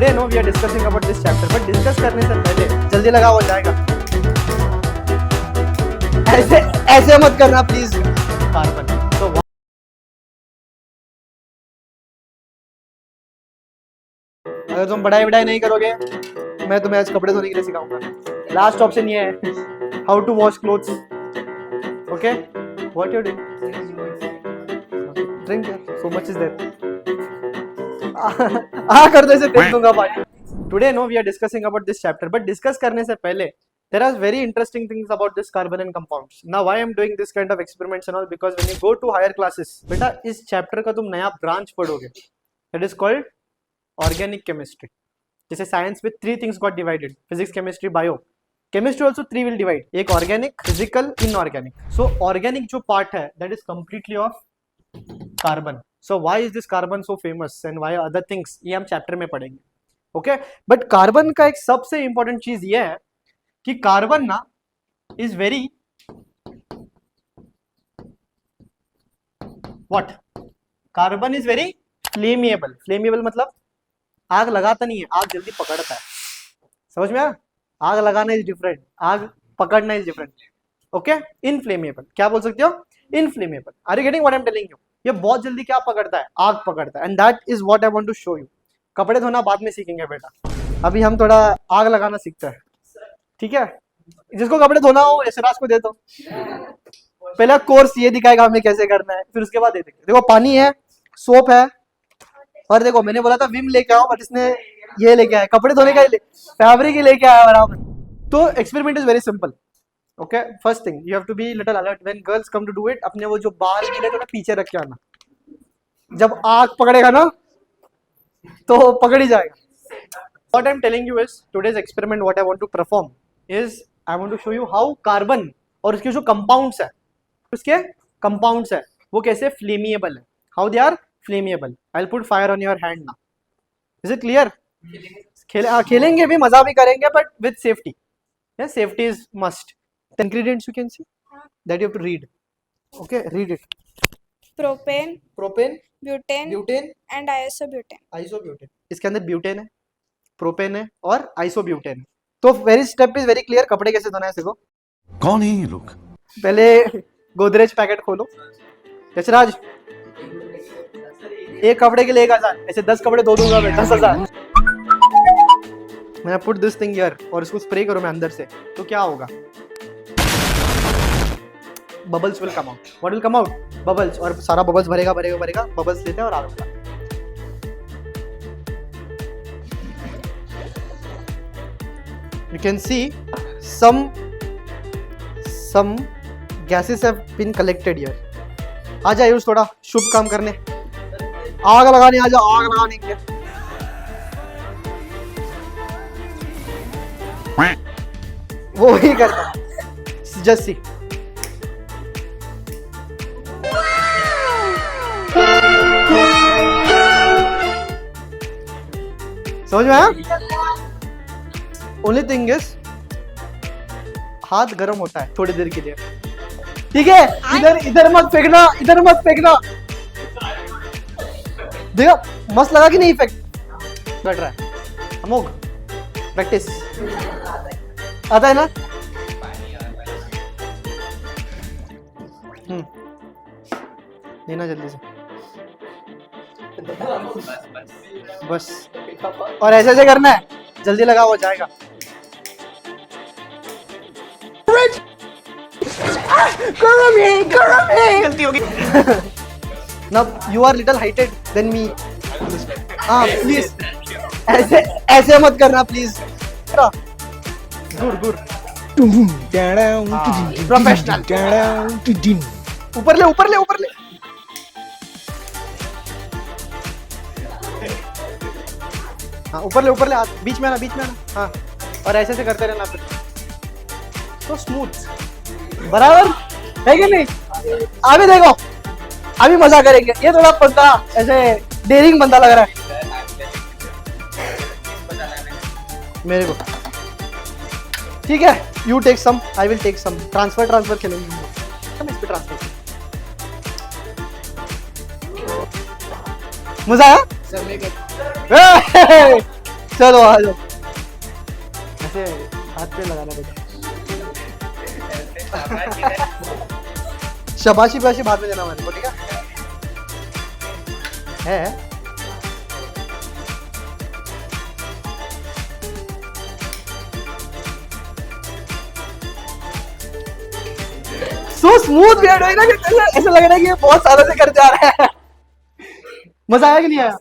Today no we are discussing about this chapter, but discuss करने से पहले जल्दी लगा हो जाएगा। ऐसे ऐसे मत करना प्लीज। कार्बन तो अगर तुम पढ़ाई वढ़ाई नहीं करोगे मैं तुम्हें आज कपड़े धोने के लिए सिखाऊंगा। लास्ट ऑप्शन ये है, how to wash clothes. Okay, what you doing? Drink, so much is there. कर दो, इसे फेंक दूंगा भाई। Today no we are discussing about this chapter, but discuss करने से पहले there are very interesting things about this carbon and compounds. Now why I am doing this kind of experiments and all, because when you go to higher classes, बेटा इस chapter का तुम नया branch पढ़ोगे, that is called organic chemistry. जैसे science में 3 things got divided, physics, chemistry, bio. Chemistry also 3 will divide, एक organic, physical, inorganic. So organic जो part है that is completely of carbon. So why is this carbon so famous and why other things, ये हम chapter में पढ़ेंगे। Okay, but carbon का एक सबसे इंपॉर्टेंट चीज ये है कि कार्बन ना is very what, carbon is very flammable. Flammable मतलब आग लगाता नहीं है, आग जल्दी पकड़ता है। समझ में आया? आग लगाना इज डिफरेंट, आग पकड़ना इज डिफरेंट। ओके, इनफ्लेमेबल क्या बोल सकते हो? Inflammable. Are you getting what I am telling you? ये बहुत जल्दी क्या पकड़ता है? आग पकड़ता है। And that is what I want to show you. कपड़े धोना बाद में सीखेंगे बेटा, अभी हम थोड़ा आग लगाना सीखते हैं, ठीक है? जिसको कपड़े धोना हो यशराज को दे दो, पहला कोर्स ये दिखाएगा हमें कैसे करना है, फिर उसके बाद दे देंगे। देखो पानी है, सोप है, और देखो मैंने बोला था विम लेके आओ, बट इसने ये लेके आया, कपड़े धोने का फैब्रिक ही लेके आया बराबर। तो experiment is very simple. Okay, first thing you have to be little alert when girls come to do it. अपने वो जो बाल गिले थोड़ा पीछे रख के आना, जब आग पकड़ेगा ना तो पकड़ ही जाएगा। What I'm telling you is today's experiment what I want to perform is I want to show you how carbon और उसके जो compounds है, उसके compounds है वो कैसे flammable है, how they are flammable. I'll put fire on your hand now. Is it clear? खेलेंगे भी, मजा भी करेंगे, but with safety. Yeah, safety is must. The ingredients you can see that you have to read. Okay, read it. Propane, butane and isobutane. Isobutane, इसके अंदर butane है, propane है और आइसोब्यूटेन है। तो worry step is very clear. कपड़े कैसे धोना है सीखो। कौन है ये लोग? पहले गोदरेज पैकेट खोलो। यशराज, एक कपड़े के लिए 1000, ऐसे 10 कपड़े धो दूंगा मैं, 10,000। मैं पुट दिस थिंग हियर और इसको स्प्रे करो मैं अंदर से, तो क्या होगा? Bubbles will come out. What will come out? Bubbles. और सारा बबल्स भरेगा, बबल्स लेते हैं और आग लगाते हैं। You can see some gases have been collected here. आ जाइए उस थोड़ा शुभ काम करने, आग लगाने आ जाओ, आग लगाने के लिए। वो ही करता है, जस्ट सी। समझ में आया? ओनली थिंग इज हाथ गर्म होता है थोड़ी देर के लिए, ठीक है? इधर मत फेंकना, इधर मत फेंकना। देखो मस्त लगा कि नहीं इफेक्ट? बैठ रहा है अमोघ। प्रैक्टिस आता है ना? देना जल्दी से, बस। और ऐसे ऐसे करना है, जल्दी लगा हो जाएगा। गलती होगी। Now you are little heighted than me. Please ऐसे मत करना प्लीज। Good professional. ऊपर ले। हाँ, ऊपर ले हाथ, बीच में आना। हाँ, और ऐसे से करते रहना, फिर तो स्मूथ बराबर है कि नहीं? अभी देखो, अभी मजा करेंगे। ये थोड़ा बंदा ऐसे डेयरिंग बंदा लग रहा है मेरे को, ठीक है? You take some, I will take some. Transfer खेलेंगे हम इस पे। ट्रांसफर मजा आया? चलो आ जाओ, ऐसे हाथ पे लगाना बेटा। शाबाशी बाशी बाद में देना मेरे को, ठीक है? सो स्मूथ बियर्ड है ना कि ऐसा लग रहा है कि ये बहुत सालों से कर जा रहा है। मजा आया कि नहीं आया?